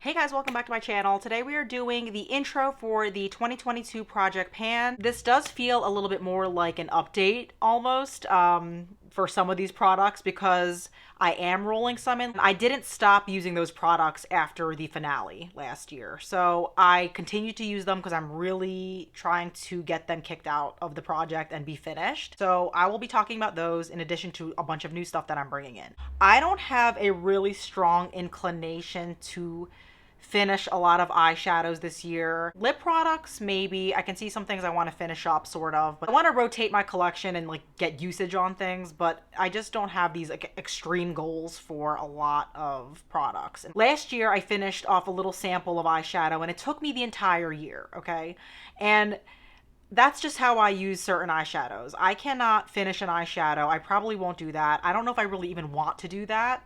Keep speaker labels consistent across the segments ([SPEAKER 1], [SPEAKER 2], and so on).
[SPEAKER 1] Hey guys, welcome back to my channel. Today we are doing the intro for the 2022 Project Pan. This does feel a little bit more like an update almost for some of these products because I am rolling some in. I didn't stop using those products after the finale last year. So I continue to use them because I'm really trying to get them kicked out of the project and be finished. So I will be talking about those in addition to a bunch of new stuff that I'm bringing in. I don't have a really strong inclination to finish a lot of eyeshadows this year. Lip products, maybe. I can see some things I want to finish up, sort of. But I want to rotate my collection and like get usage on things, but I just don't have these like extreme goals for a lot of products. And last year, I finished off a little sample of eyeshadow and it took me the entire year, okay? And that's just how I use certain eyeshadows. I cannot finish an eyeshadow. I probably won't do that. I don't know if I really even want to do that,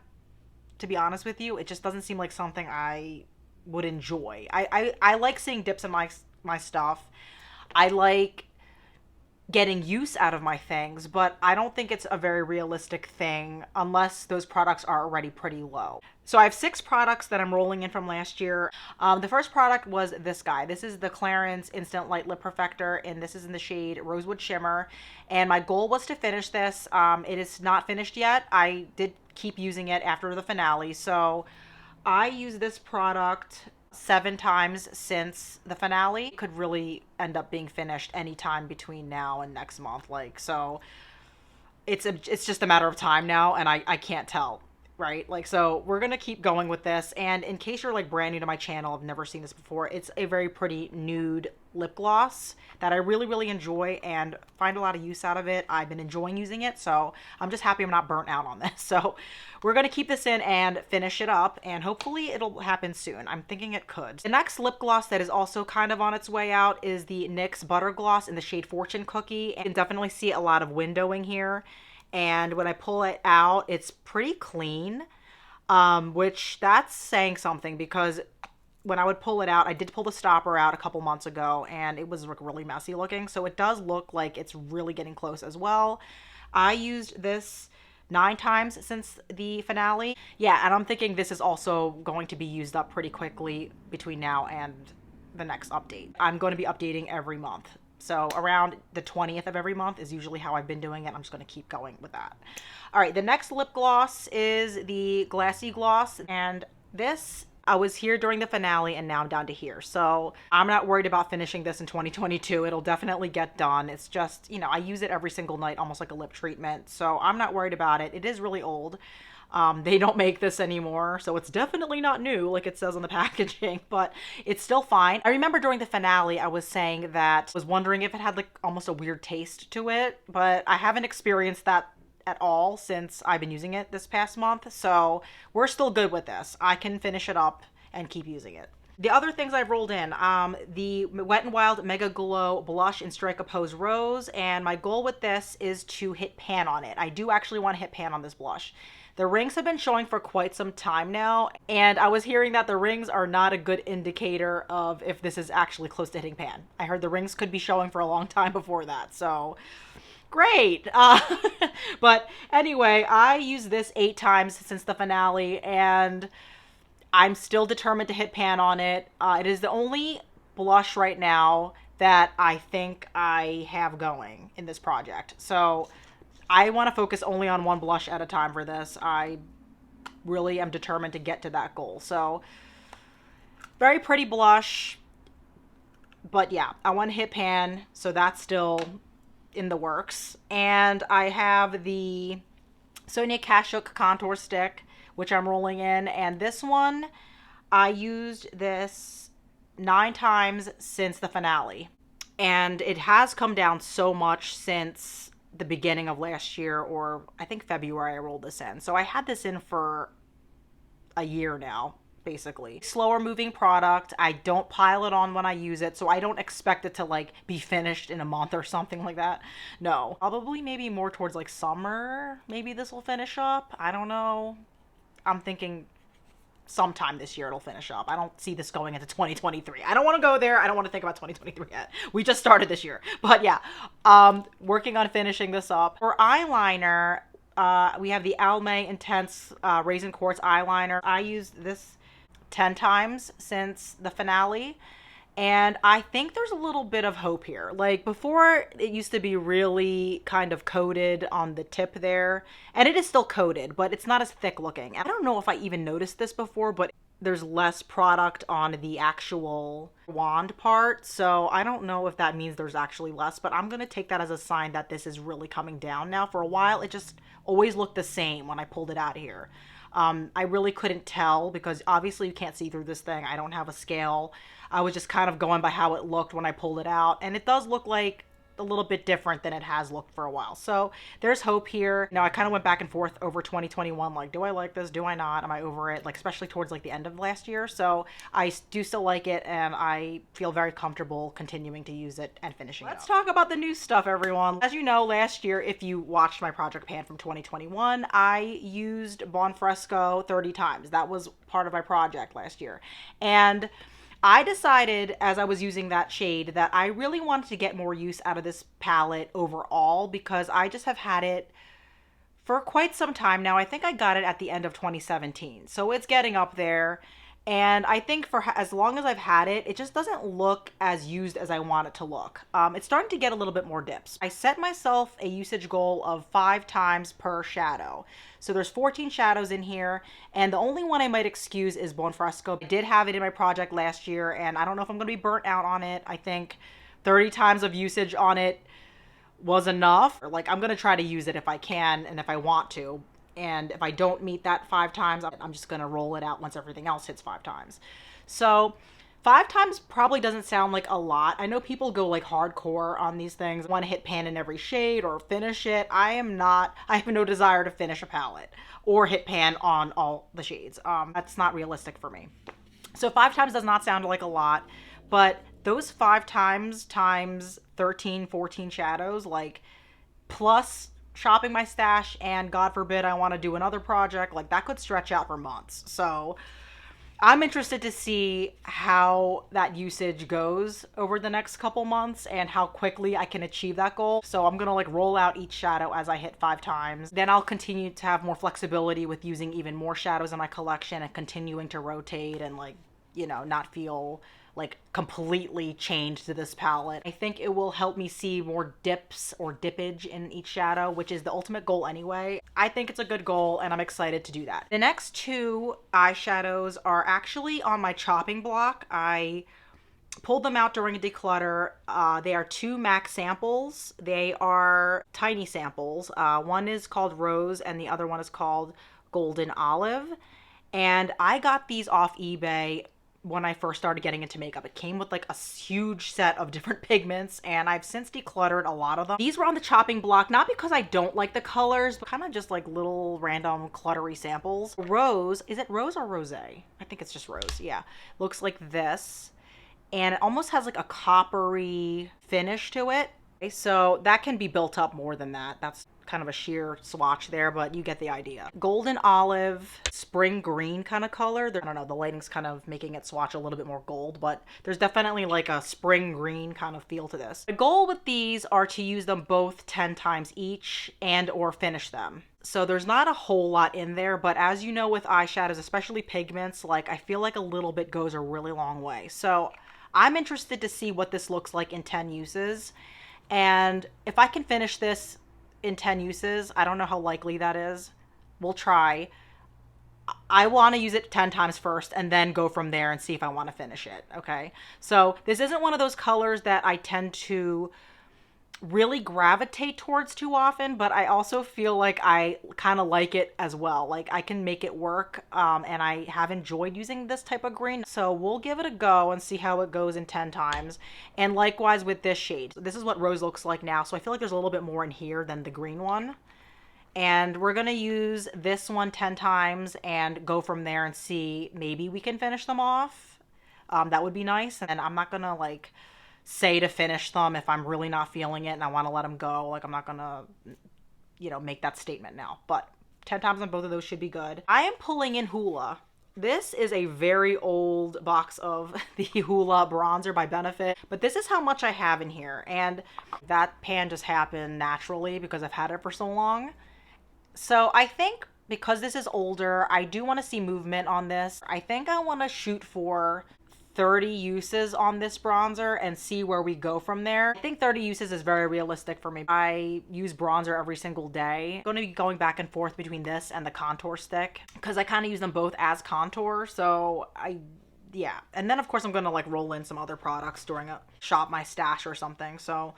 [SPEAKER 1] to be honest with you. It just doesn't seem like something I would enjoy. I like seeing dips in my stuff. I like getting use out of my things, but I don't think it's a very realistic thing unless those products are already pretty low. So I have 6 products that I'm rolling in from last year. The first product was this guy. This is the Clarins Instant Light Lip Perfector, and this is in the shade Rosewood Shimmer. And my goal was to finish this. It is not finished yet. I did keep using it after the finale, so I use this product 7 times since the finale. It could really end up being finished anytime between now and next month. So it's just a matter of time now, and I can't tell, right? So we're gonna keep going with this. And in case you're like brand new to my channel, I've never seen this before, it's a very pretty nude lip gloss that I really enjoy and find a lot of use out of it. I've been enjoying using it, so I'm just happy I'm not burnt out on this. So we're gonna keep this in and finish it up, and hopefully it'll happen soon. I'm thinking it could. The next lip gloss that is also kind of on its way out is the NYX Butter Gloss in the shade Fortune Cookie. You can definitely see a lot of windowing here, and when I pull it out, it's pretty clean, which that's saying something because when I would pull it out, I did pull the stopper out a couple months ago and it was like really messy looking. So it does look like it's really getting close as well. I used this 9 times since the finale. Yeah, and I'm thinking this is also going to be used up pretty quickly between now and the next update. I'm going to be updating every month. So around the 20th of every month is usually how I've been doing it. I'm just going to keep going with that. All right, the next lip gloss is the Glassy Gloss, and this I was here during the finale and now I'm down to here. So I'm not worried about finishing this in 2022. It'll definitely get done. It's just, you know, I use it every single night, almost like a lip treatment. So I'm not worried about it. It is really old. They don't make this anymore, so it's definitely not new like it says on the packaging, but it's still fine. I remember during the finale, I was saying that I was wondering if it had like almost a weird taste to it, but I haven't experienced that at all since I've been using it this past month, so we're still good with this. I can finish it up and keep using it. The other things I've rolled in, the Wet n Wild Mega Glow Blush in Strike a Pose Rose, and my goal with this is to hit pan on it. I do actually want to hit pan on this blush. The rings have been showing for quite some time now, and I was hearing that the rings are not a good indicator of if this is actually close to hitting pan. I heard the rings could be showing for a long time before that, so great. But anyway, I used this 8 times since the finale, and I'm still determined to hit pan on it. It is the only blush right now that I think I have going in this project. So I want to focus only on one blush at a time for this. I really am determined to get to that goal. So very pretty blush, but yeah, I want to hit pan, so that's still in the works. And I have the Sonia Kashuk contour stick, which I'm rolling in, and this one I used this 9 times since the finale, and it has come down so much since the beginning of last year, or I think February I rolled this in. So I had this in for a year now, basically. Slower moving product. I don't pile it on when I use it, so I don't expect it to like be finished in a month or something like that. No, probably maybe more towards like summer. Maybe this will finish up. I don't know. I'm thinking sometime this year it'll finish up. I don't see this going into 2023. I don't want to go there. I don't want to think about 2023 yet. We just started this year. But yeah, working on finishing this up. For eyeliner, we have the Almay Intense Raisin Quartz eyeliner. I use this 10 times since the finale. And I think there's a little bit of hope here. Like before, it used to be really kind of coated on the tip there. And it is still coated, but it's not as thick looking. I don't know if I even noticed this before, but there's less product on the actual wand part. So I don't know if that means there's actually less, but I'm going to take that as a sign that this is really coming down now. For a while, it just always looked the same when I pulled it out of here. I really couldn't tell because obviously you can't see through this thing. I don't have a scale. I was just kind of going by how it looked when I pulled it out. And it does look like a little bit different than it has looked for a while. So there's hope here. Now I kind of went back and forth over 2021. Like, do I like this? Do I not? Am I over it? Like, especially towards like the end of last year. So I do still like it and I feel very comfortable continuing to use it and finishing it. Let's talk about the new stuff, everyone. As you know, last year, if you watched my project pan from 2021, I used Bon Fresco 30 times. That was part of my project last year. And I decided as I was using that shade that I really wanted to get more use out of this palette overall because I just have had it for quite some time now. I think I got it at the end of 2017. So it's getting up there. And I think for as long as I've had it, it just doesn't look as used as I want it to look. It's starting to get a little bit more dips. I set myself a usage goal of 5 times per shadow. So there's 14 shadows in here, and the only one I might excuse is Bon Fresco. I did have it in my project last year, and I don't know if I'm going to be burnt out on it. I think 30 times of usage on it was enough. Like, I'm going to try to use it if I can and if I want to. And if I don't meet that 5 times, I'm just going to roll it out once everything else hits 5 times. So 5 times probably doesn't sound like a lot. I know people go like hardcore on these things, want to hit pan in every shade or finish it. I have no desire to finish a palette or hit pan on all the shades. That's not realistic for me. So 5 times does not sound like a lot, but those 5 times 13, 14 shadows, like plus shopping my stash and God forbid I want to do another project, like that could stretch out for months. So I'm interested to see how that usage goes over the next couple months and how quickly I can achieve that goal. So I'm gonna like roll out each shadow as I hit 5 times. Then I'll continue to have more flexibility with using even more shadows in my collection and continuing to rotate and like, you know, not feel like completely changed to this palette. I think it will help me see more dips or dippage in each shadow, which is the ultimate goal anyway. I think it's a good goal and I'm excited to do that. The next 2 eyeshadows are actually on my chopping block. I pulled them out during a declutter. They are 2 MAC samples. They are tiny samples. One is called Rose and the other one is called Golden Olive. And I got these off eBay when I first started getting into makeup. It came with like a huge set of different pigments and I've since decluttered a lot of them. These were on the chopping block, not because I don't like the colors, but kind of just like little random cluttery samples. Rose, is it Rose or Rose? I think it's just Rose, yeah. Looks like this. And it almost has like a coppery finish to it. Okay, so that can be built up more than that. That's kind of a sheer swatch there, but you get the idea. Golden olive, spring green kind of color. I don't know, the lighting's kind of making it swatch a little bit more gold, but there's definitely like a spring green kind of feel to this. The goal with these are to use them both 10 times each and or finish them. So there's not a whole lot in there, but as you know with eyeshadows, especially pigments, like I feel like a little bit goes a really long way. So I'm interested to see what this looks like in 10 uses. And if I can finish this in 10 uses, I don't know how likely that is. We'll try. I want to use it 10 times first and then go from there and see if I want to finish it, okay? So this isn't one of those colors that I tend to really gravitate towards too often, but I also feel like I kind of like it as well. Like I can make it work, and I have enjoyed using this type of green. So we'll give it a go and see how it goes in 10 times. And likewise with this shade. This is what Rose looks like now. So I feel like there's a little bit more in here than the green one. And we're going to use this one 10 times and go from there and see maybe we can finish them off. That would be nice. And I'm not going to like say to finish them if I'm really not feeling it and I want to let them go. Like I'm not gonna, you know, make that statement now, but 10 times on both of those should be good. I am pulling in Hoola. This is a very old box of the Hoola bronzer by Benefit, but this is how much I have in here. And that pan just happened naturally because I've had it for so long. So I think because this is older, I do want to see movement on this. I think I want to shoot for 30 uses on this bronzer and see where we go from there. I think 30 uses is very realistic for me. I use bronzer every single day. I'm going to be going back and forth between this and the contour stick because I kind of use them both as contour. So yeah. And then of course I'm going to like roll in some other products during a shop my stash or something. So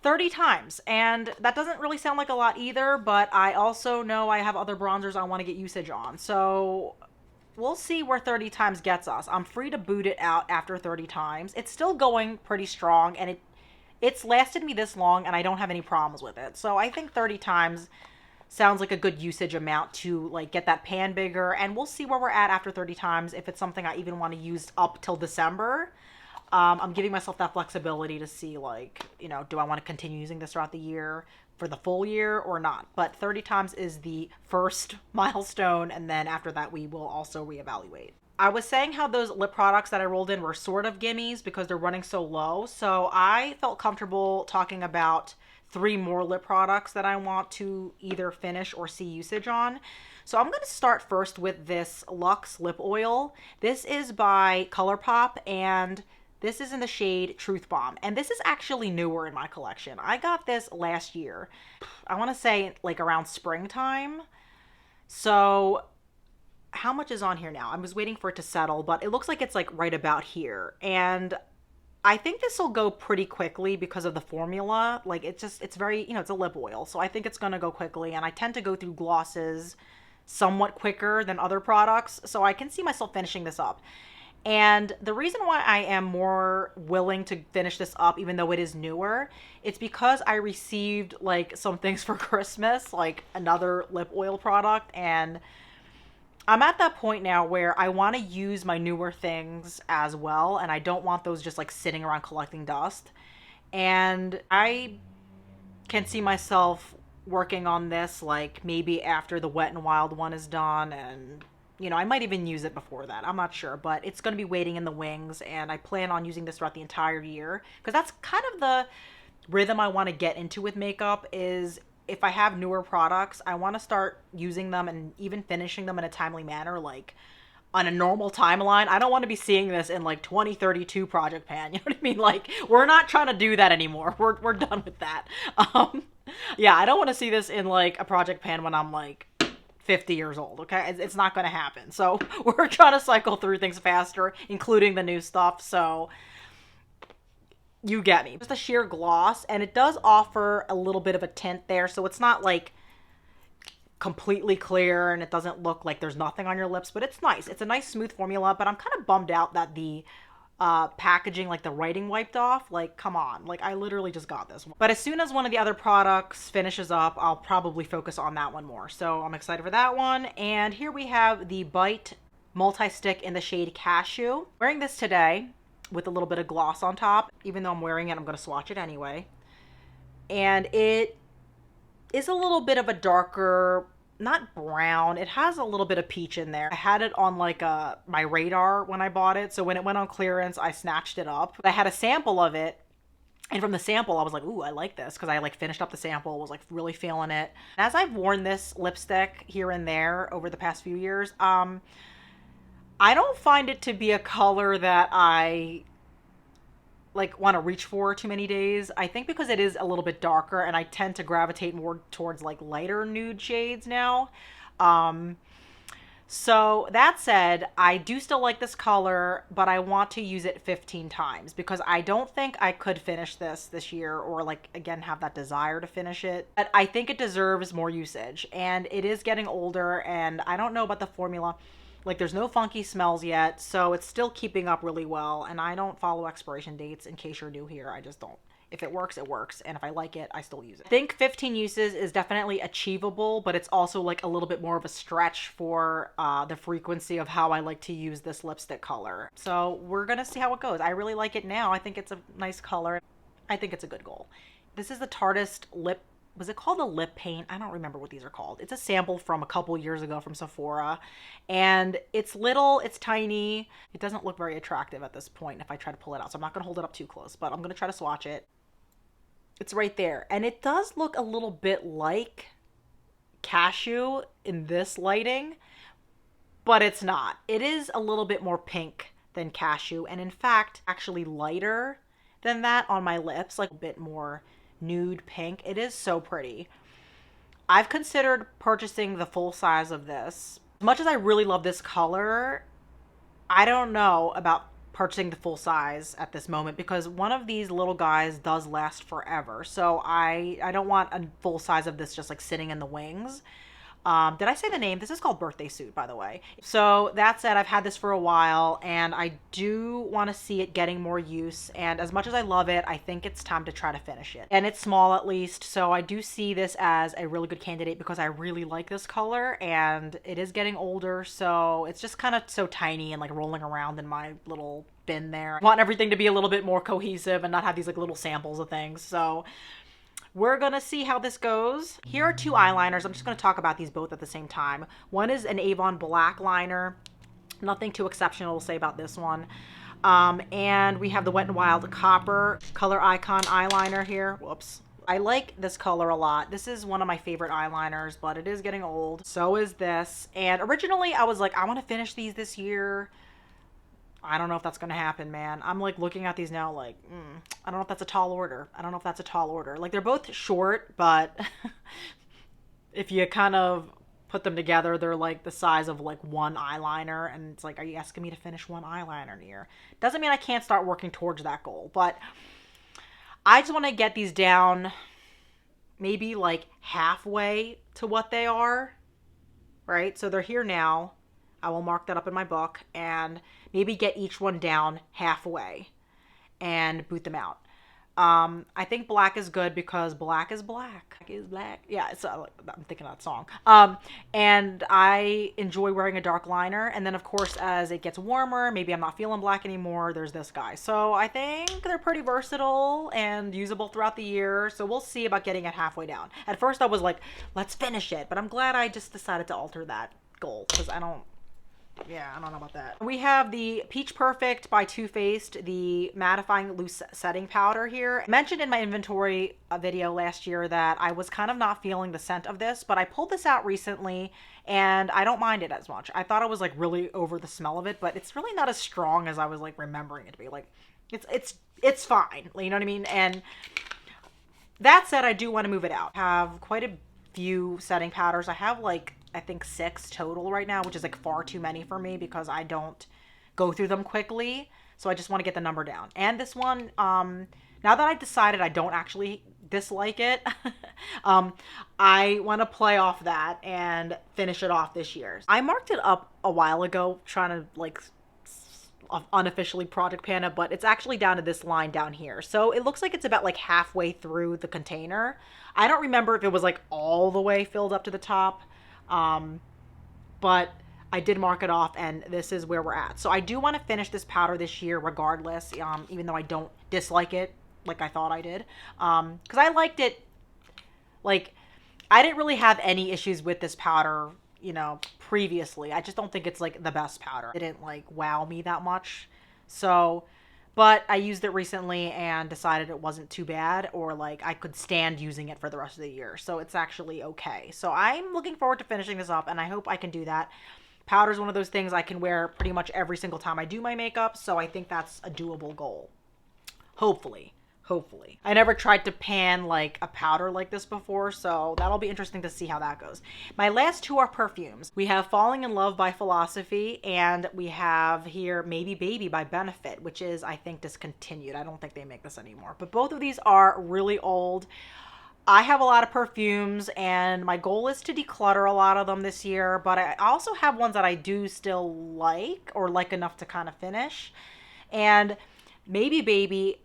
[SPEAKER 1] 30 times, and that doesn't really sound like a lot either, but I also know I have other bronzers I want to get usage on, so we'll see where 30 times gets us. I'm free to boot it out after 30 times. It's still going pretty strong, and it's lasted me this long, and I don't have any problems with it, so I think 30 times sounds like a good usage amount to like get that pan bigger, and we'll see where we're at after 30 times, if it's something I even want to use up till December. I'm giving myself that flexibility to see, like, you know, do I want to continue using this throughout the year for the full year or not? But 30 times is the first milestone, and then after that, we will also reevaluate. I was saying how those lip products that I rolled in were sort of gimmies because they're running so low. So I felt comfortable talking about 3 more lip products that I want to either finish or see usage on. So I'm going to start first with this Luxe Lip Oil. This is by ColourPop, and this is in the shade Truth Bomb, and this is actually newer in my collection. I got this last year. I want to say like around springtime. So how much is on here now? I was waiting for it to settle, but it looks like it's like right about here. And I think this will go pretty quickly because of the formula. Like it's very, you know, it's a lip oil. So I think it's going to go quickly, and I tend to go through glosses somewhat quicker than other products. So I can see myself finishing this up. And the reason why I am more willing to finish this up, even though it is newer, it's because I received like some things for Christmas, like another lip oil product. And I'm at that point now where I want to use my newer things as well. And I don't want those just like sitting around collecting dust. And I can see myself working on this like maybe after the Wet n Wild one is done, and you know, I might even use it before that. I'm not sure, but it's going to be waiting in the wings, and I plan on using this throughout the entire year because that's kind of the rhythm I want to get into with makeup. Is if I have newer products, I want to start using them and even finishing them in a timely manner, like on a normal timeline. I don't want to be seeing this in like 2032 Project Pan. You know what I mean? Like, we're not trying to do that anymore. We're done with that. Yeah, I don't want to see this in like a Project Pan when I'm like 50 years old, okay? It's not going to happen. So we're trying to cycle through things faster, including the new stuff. So you get me. Just a sheer gloss, and it does offer a little bit of a tint there. So it's not like completely clear, and it doesn't look like there's nothing on your lips, but it's nice. It's a nice smooth formula, but I'm kind of bummed out that the packaging, like the writing wiped off. Like, come on, like I literally just got this one. But as soon as one of the other products finishes up, I'll probably focus on that one more. So I'm excited for that one. And here we have the Bite multi-stick in the shade Cashew. Wearing this today with a little bit of gloss on top. Even though I'm wearing it, I'm going to swatch it anyway. And it is a little bit of a darker, not brown, it has a little bit of peach in there. I had it on like my radar when I bought it, so when it went on clearance I snatched it up. I had a sample of it, and from the sample I was like, ooh, I like this, because I like finished up the sample, was like really feeling it. As I've worn this lipstick here and there over the past few years, I don't find it to be a color that I like want to reach for too many days. I think because it is a little bit darker, and I tend to gravitate more towards like lighter nude shades now. So that said, I do still like this color, but I want to use it 15 times because I don't think I could finish this year, or like again have that desire to finish it. But I think it deserves more usage, and it is getting older, and I don't know about the formula. Like, there's no funky smells yet, so it's still keeping up really well, and I don't follow expiration dates. In case you're new here, I just don't. If it works, it works, and if I like it, I still use it. I think 15 uses is definitely achievable, but it's also like a little bit more of a stretch for the frequency of how I like to use this lipstick color. So we're gonna see how it goes. I really like it now. I think it's a nice color. I think it's a good goal. This is the Tarteist lip. Was it called a lip paint? I don't remember what these are called. It's a sample from a couple years ago from Sephora, and it's little, it's tiny. It doesn't look very attractive at this point if I try to pull it out, so I'm not gonna hold it up too close, but I'm gonna try to swatch it. It's right there, and it does look a little bit like cashew in this lighting, but it's not. It is a little bit more pink than cashew, and in fact, actually lighter than that on my lips, like a bit more nude pink. It is so pretty. I've considered purchasing the full size of this. As much as I really love this color, I don't know about purchasing the full size at this moment because one of these little guys does last forever. So I don't want a full size of this just like sitting in the wings. Did I say the name? This is called Birthday Suit, by the way. So that said, I've had this for a while and I do want to see it getting more use. And as much as I love it, I think it's time to try to finish it. And it's small at least. So I do see this as a really good candidate because I really like this color and it is getting older. So it's just kind of so tiny and like rolling around in my little bin there. I want everything to be a little bit more cohesive and not have these like little samples of things. So we're gonna see how this goes. Here are two eyeliners. I'm just gonna talk about these both at the same time. One is an Avon black liner. Nothing too exceptional to say about this one. And we have the Wet n Wild Copper Color Icon eyeliner here. Whoops. I like this color a lot. This is one of my favorite eyeliners, but it is getting old. So is this. And originally I was like, I want to finish these this year. I don't know if that's going to happen, man. I'm like looking at these now like, I don't know if that's a tall order. I don't know if that's a tall order. Like they're both short, but if you kind of put them together, they're like the size of like one eyeliner. And it's like, are you asking me to finish one eyeliner in a year? Doesn't mean I can't start working towards that goal, but I just want to get these down maybe like halfway to what they are, right? So they're here now. I will mark that up in my book and maybe get each one down halfway and boot them out. I think black is good because black is black. Black is black. Yeah, it's, I'm thinking of that song. And I enjoy wearing a dark liner. And then, of course, as it gets warmer, maybe I'm not feeling black anymore, there's this guy. So I think they're pretty versatile and usable throughout the year. So we'll see about getting it halfway down. At first, I was like, let's finish it. But I'm glad I just decided to alter that goal because I don't know about that. We have the Peach Perfect by Too Faced, the mattifying loose setting powder here. I mentioned in my inventory video last year that I was kind of not feeling the scent of this, but I pulled this out recently and I don't mind it as much. I thought I was like really over the smell of it, but it's really not as strong as I was like remembering it to be. Like it's fine. You know what I mean? And that said, I do want to move it out. I have quite a few setting powders. I have like I think 6 total right now, which is like far too many for me because I don't go through them quickly. So I just want to get the number down. And this one, now that I decided I don't actually dislike it, I want to play off that and finish it off this year. I marked it up a while ago trying to like unofficially Project Panda, but it's actually down to this line down here. So it looks like it's about like halfway through the container. I don't remember if it was like all the way filled up to the top. But I did mark it off and this is where we're at. So I do want to finish this powder this year regardless, even though I don't dislike it like I thought I did. Because I liked it. Like, I didn't really have any issues with this powder, previously. I just don't think it's like the best powder. It didn't like wow me that much. So, but I used it recently and decided it wasn't too bad or like I could stand using it for the rest of the year. So it's actually okay. So I'm looking forward to finishing this up and I hope I can do that. Powder is one of those things I can wear pretty much every single time I do my makeup. So I think that's a doable goal. Hopefully. I never tried to pan like a powder like this before, so that'll be interesting to see how that goes. My last two are perfumes. We have Falling in Love by Philosophy, and we have here Maybe Baby by Benefit, which is, I think, discontinued. I don't think they make this anymore. But both of these are really old. I have a lot of perfumes, and my goal is to declutter a lot of them this year, but I also have ones that I do still like, or like enough to kind of finish. And Maybe Baby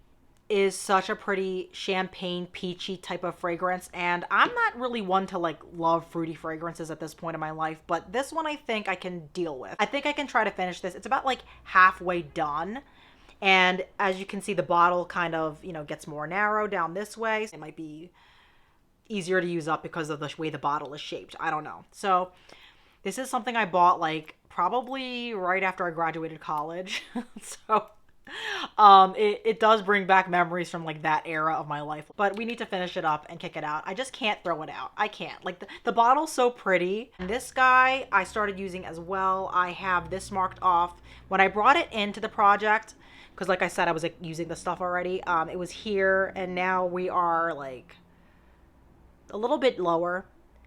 [SPEAKER 1] is such a pretty champagne peachy type of fragrance, and I'm not really one to like love fruity fragrances at this point in my life, but this one I think I can deal with. I think I can try to finish this. It's about like halfway done, and as you can see, the bottle kind of gets more narrow down this way. It might be easier to use up because of the way the bottle is shaped. I don't know. So this is something I bought like probably right after I graduated college. So It does bring back memories from like that era of my life, but we need to finish it up and kick it out. I just can't throw it out. I can't. Like the bottle's so pretty. And this guy I started using as well. I have this marked off. When I brought it into the project, because like I said, I was like using the stuff already. It was here, and now we are like a little bit lower.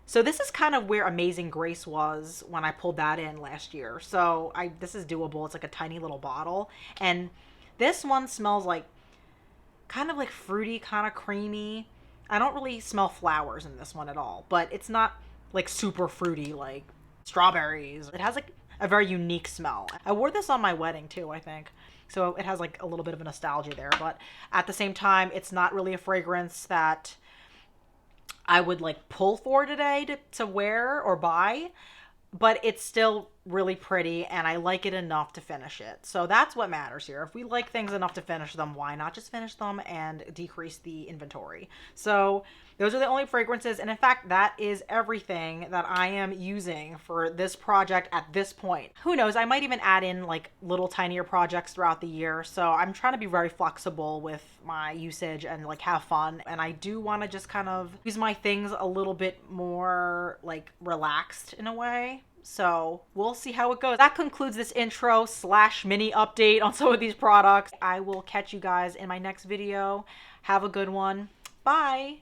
[SPEAKER 1] So this is kind of where Amazing Grace was when I pulled that in last year. So this is doable. It's like a tiny little bottle. And this one smells like kind of like fruity, kind of creamy. I don't really smell flowers in this one at all, but it's not like super fruity like strawberries. It has like a very unique smell. I wore this on my wedding too, I think. So it has like a little bit of a nostalgia there, but at the same time, it's not really a fragrance that I would like pull for today to wear or buy, but it's still really pretty and I like it enough to finish it. So that's what matters here. If we like things enough to finish them, why not just finish them and decrease the inventory? So those are the only fragrances. And in fact, that is everything that I am using for this project at this point. Who knows? I might even add in like little tinier projects throughout the year. So I'm trying to be very flexible with my usage and like have fun. And I do want to just kind of use my things a little bit more like relaxed in a way. So we'll see how it goes. That concludes this intro / mini update on some of these products. I will catch you guys in my next video. Have a good one. Bye.